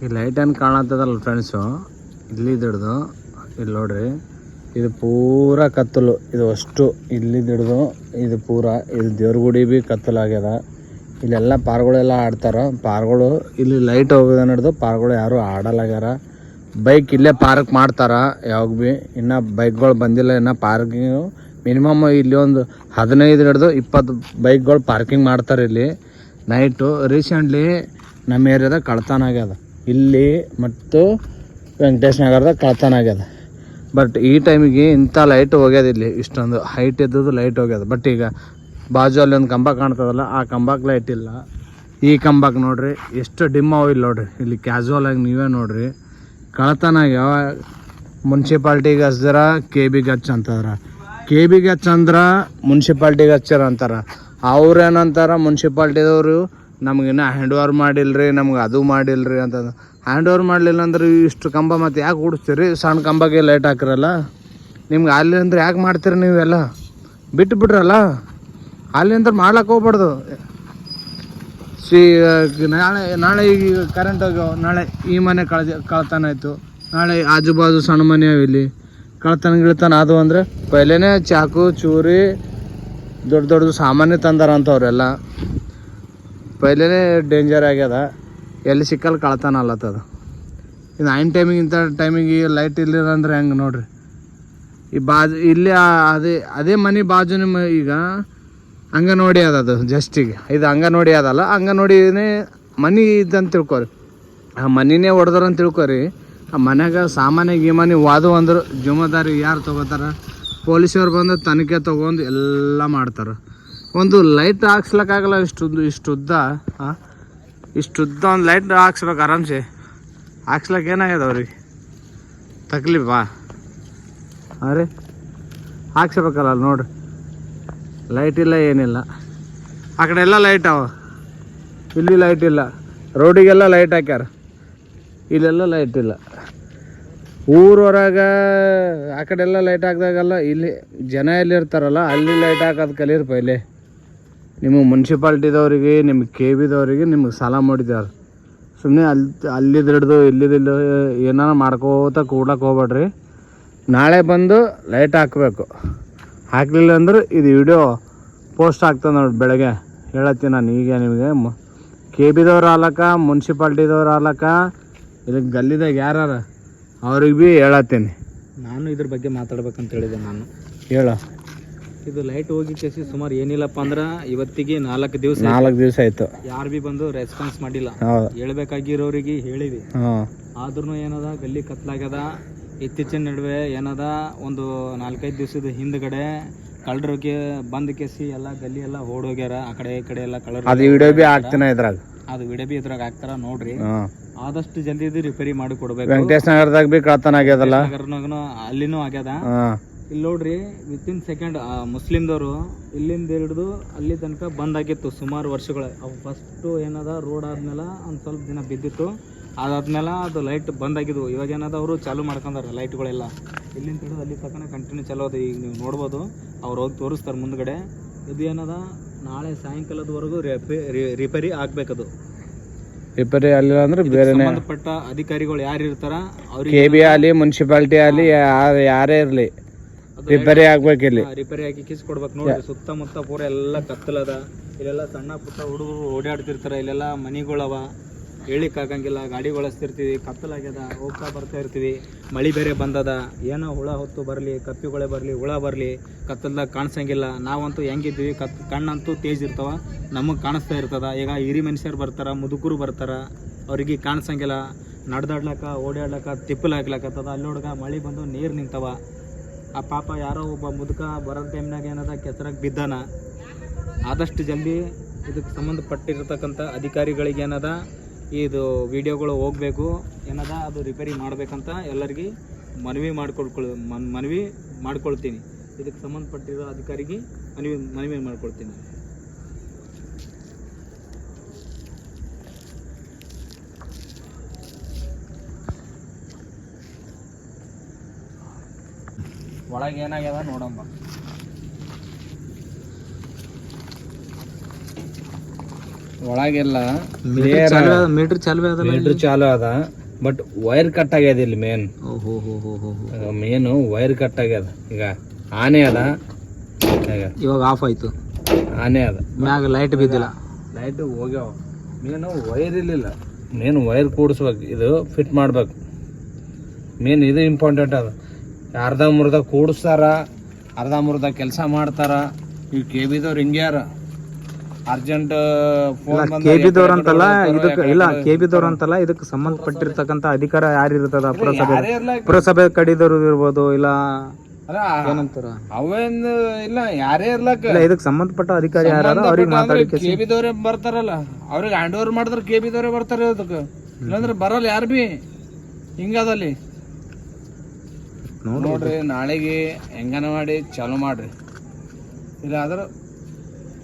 ಈ ಲೈಟ್ ಏನು ಕಾಣತ್ತದಲ್ಲ ಫ್ರೆಂಡ್ಸು, ಇಲ್ಲಿ ಹಿಡ್ದು ಇಲ್ಲಿ ನೋಡ್ರಿ, ಇದು ಪೂರ ಕತ್ತಲು. ಇದು ಅಷ್ಟು ಇಲ್ಲಿ ಹಿಡ್ದು ಇದು ಪೂರ ಇದು ದೇವ್ರ ಗುಡಿ ಭೀ ಕತ್ತಲಾಗ್ಯದ. ಇಲ್ಲೆಲ್ಲ ಪಾರ್ಗಳೆಲ್ಲ ಆಡ್ತಾರೆ. ಪಾರ್ಗಳು ಇಲ್ಲಿ ಲೈಟ್ ಹೋಗೋದ ನಡೆದು ಪಾರ್ಗಳು ಯಾರು ಆಡಲಾಗ್ಯಾರ. ಬೈಕ್ ಇಲ್ಲೇ ಪಾರ್ಕ್ ಮಾಡ್ತಾರ ಯಾವಾಗ ಭೀ. ಇನ್ನು ಬೈಕ್ಗಳು ಬಂದಿಲ್ಲ. ಇನ್ನು ಪಾರ್ಕಿಂಗು ಮಿನಿಮಮ್ ಇಲ್ಲಿ ಒಂದು 15 ಹಿಡ್ದು 20 ಬೈಕ್ಗಳು ಪಾರ್ಕಿಂಗ್ ಮಾಡ್ತಾರೆ ಇಲ್ಲಿ ನೈಟು. ರೀಸೆಂಟ್ಲಿ ನಮ್ಮ ಏರಿಯಾದಾಗ ಕಳ್ತನ ಆಗ್ಯದ ಇಲ್ಲಿ ಮತ್ತು ವೆಂಕಟೇಶ್ ನಗರದಾಗ ಕಳ್ತನ ಆಗ್ಯದ. ಬಟ್ ಈ ಟೈಮಿಗೆ ಇಂಥ ಲೈಟ್ ಹೋಗ್ಯದ ಇಲ್ಲಿ. ಇಷ್ಟೊಂದು ಹೈಟ್ ಇದ್ದದ್ದು ಲೈಟ್ ಹೋಗ್ಯದ. ಬಟ್ ಈಗ ಬಾಜು ಅಲ್ಲಿ ಒಂದು ಕಂಬ ಕಾಣ್ತದಲ್ಲ, ಆ ಕಂಬಕ್ಕೆ ಲೈಟ್ ಇಲ್ಲ. ಈ ಕಂಬಕ್ಕೆ ನೋಡ್ರಿ ಎಷ್ಟು ಡಿಮ್ ಅವ ಇಲ್ಲಿ ನೋಡ್ರಿ. ಇಲ್ಲಿ ಕ್ಯಾಶುವಲ್ ಆಗಿ ನೀವೇ ನೋಡ್ರಿ. ಕಳ್ತನ ಯಾವ ಮುನ್ಸಿಪಾಲ್ಟಿಗೆ ಹಚ್ಚಿದ್ರ KBಗೆ ಹಚ್ಚ ಅಂತಾರ, KBಗೆ ಹಚ್ಚ ಅಂದ್ರೆ ಮುನ್ಸಿಪಾಲ್ಟಿಗೆ ಹಚ್ಚಾರ ಅಂತಾರ. ಅವ್ರೇನಂತಾರ ಮುನ್ಸಿಪಾಲ್ಟಿದವರು ನಮಗಿನ್ನ ಹ್ಯಾಂಡ್ ಓವರ್ ಮಾಡಿಲ್ರಿ, ನಮ್ಗೆ ಅದು ಮಾಡಿಲ್ರಿ ಅಂತಂದು. ಹ್ಯಾಂಡ್ ಓವರ್ ಮಾಡಲಿಲ್ಲ ಅಂದ್ರೆ ಇಷ್ಟು ಕಂಬ ಮತ್ತು ಯಾಕೆ ಓಡಿಸ್ತೀರಿ? ಸಣ್ಣ ಕಂಬಕ್ಕೆ ಲೈಟ್ ಹಾಕಿರಲ್ಲ. ನಿಮ್ಗೆ ಅಲ್ಲಿ ಅಂದ್ರೆ ಯಾಕೆ ಮಾಡ್ತೀರಿ ನೀವೆಲ್ಲ? ಬಿಟ್ಟು ಬಿಡ್ರಲ್ಲ ಅಲ್ಲಿ ಅಂದ್ರೆ ಮಾಡ್ಲಿಕ್ಕೆ ಹೋಗ್ಬಾರ್ದು. ನಾಳೆ ಈಗ ಕರೆಂಟ್ ಹೋಗ್ಯಾವ, ನಾಳೆ ಈ ಮನೆ ಕಳ್ತನ ಆಯಿತು, ನಾಳೆ ಆಜು ಬಾಜು ಸಣ್ಣ ಮನೆ ಇಲ್ಲಿ ಕಳ್ತನ ಅದು ಅಂದರೆ ಪೈಲೇನೆ ಚಾಕು ಚೂರಿ ದೊಡ್ಡ ಸಾಮಾನ್ಯ ತಂದಾರ ಅಂತವ್ರೆಲ್ಲ. ಪೈಲೇನೆ ಡೇಂಜರ್ ಆಗ್ಯದ. ಎಲ್ಲಿ ಸಿಕ್ಕಲ್ಲಿ ಕಳ್ತನ ಅಲ್ಲತ್ತದ. ಇದು 9 ಟೈಮಿಗೆ ಇಂಥ ಟೈಮಿಗೆ ಲೈಟ್ ಇಲ್ಲಿಲ್ಲ ಅಂದ್ರೆ ಹೆಂಗೆ ನೋಡ್ರಿ. ಈ ಬಾಜು ಇಲ್ಲಿ ಅದೇ ಮನೆ ಬಾಜು ನಿಮ್ಮ ಈಗ ಅಂಗನವಾಡಿ ಅದದು ಜಸ್ಟಿಗೆ. ಇದು ಅಂಗನವಾಡಿ ಅದಲ್ಲ, ಅಂಗನವಾಡಿನೇ ಮನೆ ಇದ್ದಂತ ತಿಳ್ಕೊರಿ. ಆ ಮನಿನೇ ಹೊಡೆದ್ರಂತ ತಿಳ್ಕೊರಿ. ಆ ಮನ್ಯಾಗ ಸಾಮಾನ್ಯ ವಾದು ಅಂದ್ರೆ ಜವಾಬ್ದಾರಿ ಯಾರು ತೊಗೋತಾರ? ಪೊಲೀಸವ್ರು ಬಂದು ತನಿಖೆ ತೊಗೊಂಡು ಎಲ್ಲ ಮಾಡ್ತಾರೆ. ಒಂದು ಲೈಟ್ ಹಾಕ್ಸ್ಲಿಕ್ಕಾಗಲ್ಲ. ಇಷ್ಟುದ್ದ ಒಂದು ಲೈಟ್ ಹಾಕ್ಸ್ಬೇಕು ಆರಾಮ್ಸೆ. ಹಾಕ್ಸ್ಲಕ್ಕೆ ಏನಾಗ್ಯದ ಅವ್ರಿಗೆ ತಕ್ಲೀಫಾ? ಅರೆ ಹಾಕ್ಸ್ಬೇಕಲ್ಲ ನೋಡ್ರಿ. ಲೈಟ್ ಇಲ್ಲ ಏನಿಲ್ಲ. ಆ ಕಡೆ ಎಲ್ಲ ಲೈಟ್ ಅವ, ಇಲ್ಲಿ ಲೈಟ್ ಇಲ್ಲ. ರೋಡಿಗೆಲ್ಲ ಲೈಟ್ ಹಾಕ್ಯಾರ, ಇಲ್ಲೆಲ್ಲ ಲೈಟ್ ಇಲ್ಲ. ಊರೊರಗೆ ಆ ಕಡೆ ಎಲ್ಲ ಲೈಟ್ ಹಾಕ್ದಾಗಲ್ಲ, ಇಲ್ಲಿ ಜನ ಎಲ್ಲಿರ್ತಾರಲ್ಲ ಅಲ್ಲಿ ಲೈಟ್ ಹಾಕೋದು ಕಲೀರಿ ಪೈಲೆ. ನಿಮಗೆ ಮುನ್ಸಿಪಾಲ್ಟಿದವ್ರಿಗೆ, ನಿಮಗೆ KBದವ್ರಿಗೆ ನಿಮಗೆ ಸಾಲ ಮಾಡಿದ್ದಾರೆ. ಸುಮ್ಮನೆ ಅಲ್ಲಿದ್ದು ಹಿಡ್ದು ಇಲ್ಲಿದ್ದು ಏನಾರ ಮಾಡ್ಕೋತ ಕೂಡ್ಲಕ್ಕೆ ಹೋಗ್ಬೇಡ್ರಿ. ನಾಳೆ ಬಂದು ಲೈಟ್ ಹಾಕಬೇಕು. ಹಾಕಲಿಲ್ಲ ಅಂದ್ರೆ ಇದು ವಿಡಿಯೋ ಪೋಸ್ಟ್ ಆಗ್ತದೆ ನೋಡಿ ಬೆಳಗ್ಗೆ. ಹೇಳತ್ತೀನಿ ನಾನು ಈಗ ನಿಮಗೆ. KBದವ್ರು ಆಲಕ್ಕ, ಮುನ್ಸಿಪಾಲ್ಟಿದವ್ರು ಆಲಕ್ಕ, ಇಲ್ಲಿ ಗಲ್ಲಿದಾಗ ಯಾರು ಅವ್ರಿಗೆ ಭೀ ಹೇಳತ್ತೀನಿ. ನಾನು ಇದ್ರ ಬಗ್ಗೆ ಮಾತಾಡ್ಬೇಕಂತ ಹೇಳಿದೆ. ನಾನು ಹೇಳ, ಇದು ಲೈಟ್ ಹೋಗಿ ಕೇಸಿ ಸುಮಾರು ಏನಿಲ್ಲಪ್ಪ ಅಂದ್ರೆ ಇವತ್ತಿಗೆ 4 ದಿವಸ ಆಯ್ತು. ಯಾರು ಭೀ ಬಂದು ರೆಸ್ಪಾನ್ಸ್ ಮಾಡಿಲ್ಲ. ಹೇಳ್ಬೇಕಾಗಿರೋರಿಗೆ ಹೇಳಿವಿ, ಆದ್ರೂ ಏನದ ಗಲ್ಲಿ ಕತ್ಲಾಗ್ಯದ. ಇತ್ತೀಚಿನ ನಡುವೆ ಏನದ ಒಂದು 4-5 ದಿವಸದ ಹಿಂದ್ಗಡೆ ಕಳ್ಳರಿಗೆ ಬಂದ್ ಕೇಸಿ ಎಲ್ಲ ಗಲ್ಲಿ ಎಲ್ಲ ಓಡೋಗ್ಯಾರ. ಆ ಕಡೆ ಈ ಕಡೆ ಎಲ್ಲ ಕಳ್ಳರು. ಅದು ವಿಡಿಯೋ ಬಿ ಹಾಕ್ತಾನೆ ಇದ್ರಾಗ, ಅದು ವಿಡಿಯೋ ಬಿ ಇದ್ರಾಗ ಹಾಕ್ತಾರ ನೋಡ್ರಿ. ಆದಷ್ಟು ಜಲ್ದಿ ಇದು ರಿಪೇರಿ ಮಾಡಿ ಕೊಡ್ಬೇಕು. ವೆಂಕಟೇಶ್ ನಗರದಾಗ ಬಿ ಕಳ್ತನ ಆಗ್ಯದಲ್ಲ, ಅಲ್ಲಿನೂ ಆಗ್ಯದ. ಇಲ್ಲಿ ನೋಡ್ರಿ, ವಿತಿನ್ ಸೆಕೆಂಡ್ ಮುಸ್ಲಿಮ್ದವರು ಇಲ್ಲಿಂದ ಹಿಡಿದು ಅಲ್ಲಿ ತನಕ ಬಂದ್ ಆಗಿತ್ತು ಸುಮಾರು ವರ್ಷಗಳ. ಅವು ಫಸ್ಟು ಏನದ ರೋಡ್ ಆದ್ಮೇಲೆ ಒಂದು ಸ್ವಲ್ಪ ದಿನ ಬಿದ್ದಿತ್ತು. ಅದಾದ್ಮೇಲೆ ಅದು ಲೈಟ್ ಬಂದ್ ಆಗಿದ್ವು. ಇವಾಗ ಏನದ ಅವರು ಚಾಲೂ ಮಾಡ್ಕೊಂಡಾರ ಲೈಟ್ಗಳೆಲ್ಲ. ಇಲ್ಲಿಂದ ಹಿಡಿದು ಅಲ್ಲಿ ತನಕ ಕಂಟಿನ್ಯೂ ಚಾಲೂ ಅದು. ಈಗ ನೀವು ನೋಡ್ಬೋದು, ಅವ್ರು ಹೋಗಿ ತೋರಿಸ್ತಾರೆ ಮುಂದ್ಗಡೆ. ಇದು ಏನದ ನಾಳೆ ಸಾಯಂಕಾಲದವರೆಗೂ ರಿಪೇರಿ ಆಗ್ಬೇಕದು. ರಿಪೇರಿ ಆಗಿಲ್ಲ ಅಂದ್ರೆ ಬೇರೆ ಸಂಬಂಧಪಟ್ಟ ಅಧಿಕಾರಿಗಳು ಯಾರು ಇರ್ತಾರ ಅವ್ರಿಗೆ, KB ಆಗಲಿ ಮುನ್ಸಿಪಾಲ್ಟಿ ಆಗಲಿ ಯಾರೇ ಇರಲಿ, ರಿಪೇರಿ ಆಗ್ಬೇಕು. ಇಲ್ಲಿ ರಿಪೇರಿ ಹಾಕಿ ಕಿಸ್ ಕೊಡ್ಬೇಕು. ನೋಡ್ರಿ ಸುತ್ತಮುತ್ತ ಪೂರ ಎಲ್ಲ ಕತ್ತಲದ. ಇಲ್ಲೆಲ್ಲ ಸಣ್ಣ ಪುಟ್ಟ ಹುಡುಗರು ಓಡಾಡ್ತಿರ್ತಾರ. ಇಲ್ಲೆಲ್ಲ ಮನಿಗಳವ, ಹೇಳಿಕ್ ಆಗಂಗಿಲ್ಲ. ಗಾಡಿ ಬಳಸ್ತಿರ್ತೀವಿ, ಕತ್ತಲಾಗ್ಯದ, ಹೋಗ್ತಾ ಬರ್ತಾ ಇರ್ತೀವಿ. ಮಳೆ ಬೇರೆ ಬಂದದ. ಏನೋ ಹುಳ ಹೊತ್ತು ಬರಲಿ, ಕಪ್ಪಿಗಳೇ ಬರಲಿ, ಹುಳ ಬರಲಿ, ಕತ್ತಲ್ದಾಗ ಕಾಣಿಸಂಗಿಲ್ಲ. ನಾವಂತೂ ಹೆಂಗಿದ್ವಿ, ಕಣ್ಣಂತೂ ತೇಜ್ ಇರ್ತಾವ, ನಮಗೆ ಕಾಣಿಸ್ತಾ ಇರ್ತದ. ಈಗ ಹಿರಿ ಮನುಷ್ಯರು ಬರ್ತಾರ, ಮುದುಕರು ಬರ್ತಾರ, ಅವ್ರಿಗೆ ಕಾಣಿಸಂಗಿಲ್ಲ. ನಡೆದಾಡ್ಲಕ್ಕ, ಓಡಾಡ್ಲಕ್ಕ, ತಿಪ್ಪಲ್ ಹಾಕ್ಲಕ್ಕತ್ತದ. ಅಲ್ಲಿ ಹುಡುಗ ಮಳೆ ಬಂದು ನೀರು ನಿಂತವ. ಆ ಪಾಪ ಯಾರೋ ಒಬ್ಬ ಮುದುಕ ಬರೋ ಟೈಮ್ನಾಗ ಏನದ ಕೆಸರಾಗ ಬಿದ್ದಾನ. ಆದಷ್ಟು ಜಲ್ದಿ ಇದಕ್ಕೆ ಸಂಬಂಧಪಟ್ಟಿರ್ತಕ್ಕಂಥ ಅಧಿಕಾರಿಗಳಿಗೆ ಏನದ ಇದು ವಿಡಿಯೋಗಳು ಹೋಗಬೇಕು, ಏನದ ಅದು ರಿಪೇರಿ ಮಾಡಬೇಕಂತ ಎಲ್ಲರಿಗೆ ಮನವಿ ಮಾಡ್ಕೊಳ್ತೀನಿ. ಇದಕ್ಕೆ ಸಂಬಂಧಪಟ್ಟಿರೋ ಅಧಿಕಾರಿಗೆ ಮನವಿ ಮಾಡ್ಕೊಳ್ತೀನಿ. ಒಳಗೆ ಏನಾಗ್ಯದ ನೋಡಮ್ಮ. ಒಳಗೆಲ್ಲ ಮೀಟರ್ ಚಾಲು ಅದಲ್ಲ. ಮೀಟ್ರ್ ಚಾಲು ಅದ, ಬಟ್ ವೈರ್ ಕಟ್ ಆಗ್ಯದ ಇಲ್ಲಿ ಮೇನ್. ಮೇನು ವೈರ್ ಕಟ್ ಆಗ್ಯದ. ಈಗ ಆನೆ ಅದ, ಇವಾಗ ಆಫ್ ಆಯ್ತು. ಆನೆ ಅದ, ಮ್ಯಾಗ ಲೈಟ್ ಬಿದ್ದಿಲ್ಲ, ಲೈಟ್ ಹೋಗ್ಯಾವ. ಮೇನು ವೈರ್ ಇರಲಿಲ್ಲ, ಮೇನ್ ವೈರ್ ಕೂಡಿಸ್ಬೇಕು, ಇದು ಫಿಟ್ ಮಾಡ್ಬೇಕು. ಮೇನ್ ಇದು ಇಂಪಾರ್ಟೆಂಟ್ ಅದ. ಅರ್ಧ ಮುರ್ಧ ಕೂಡಿಸ್ತಾರ, ಅರ್ಧ ಮುರ್ಧ ಕೆಲಸ ಮಾಡ್ತಾರ. ಈಗ KBದವ್ರು ಹಿಂಗ್ಯಾರ, ಅರ್ಜೆಂಟ್ ಫೋನ್ KBದವ್ರು ಅಂತಲ್ಲ ಇದಕ್ಕೆ, ಇಲ್ಲ KBದವ್ರು ಅಂತಲ್ಲ, ಇದಕ್ಕೆ ಸಂಬಂಧಪಟ್ಟಿರ್ತಕ್ಕಂಥ ಅಧಿಕಾರ ಯಾರು ಇರ್ತದ, ಪುರಸಭೆ ಕಡಿದವ್ರು ಇರ್ಬೋದು, ಇಲ್ಲ ಏನಂತಾರ ಅವೇನು ಇಲ್ಲ, ಯಾರೇ ಇರ್ಲಕ್ಕ, ಇದಕ್ಕೆ ಸಂಬಂಧಪಟ್ಟ ಅಧಿಕಾರಿ ಯಾರು ಅವ್ರಿಗೆ ಮಾತಾಡಿ KBದವ್ರೆ ಬರ್ತಾರಲ್ಲ, ಅವ್ರಿಗೆ ಹ್ಯಾಂಡ್ ಓವರ್ ಮಾಡಿದ್ರೆ KBದವ್ರೆ ಬರ್ತಾರೆ ಅದಕ್ಕೆ, ಇಲ್ಲಾಂದ್ರೆ ಬರಲ್ಲ ಯಾರು ಬಿ. ಹಿಂಗದಲ್ಲಿ ನೋಡ್ರಿ, ನಾಳೆಗೆ ಹೆಂಗನ ಮಾಡಿ ಚಾಲು ಮಾಡ್ರಿ, ಇಲ್ಲಾದ್ರೆ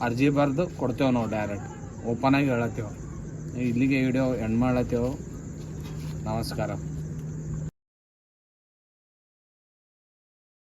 ಅರ್ಜಿ ಬರೆದು ಕೊಡ್ತೇವೆ ನಾವು. ಡೈರೆಕ್ಟ್ ಓಪನ್ ಆಗಿ ಹೇಳತ್ತೇವೆ. ಇಲ್ಲಿಗೆ ವಿಡಿಯೋ ಎಂಡ್ ಮಾಡತ್ತೇವೆ. ನಮಸ್ಕಾರ.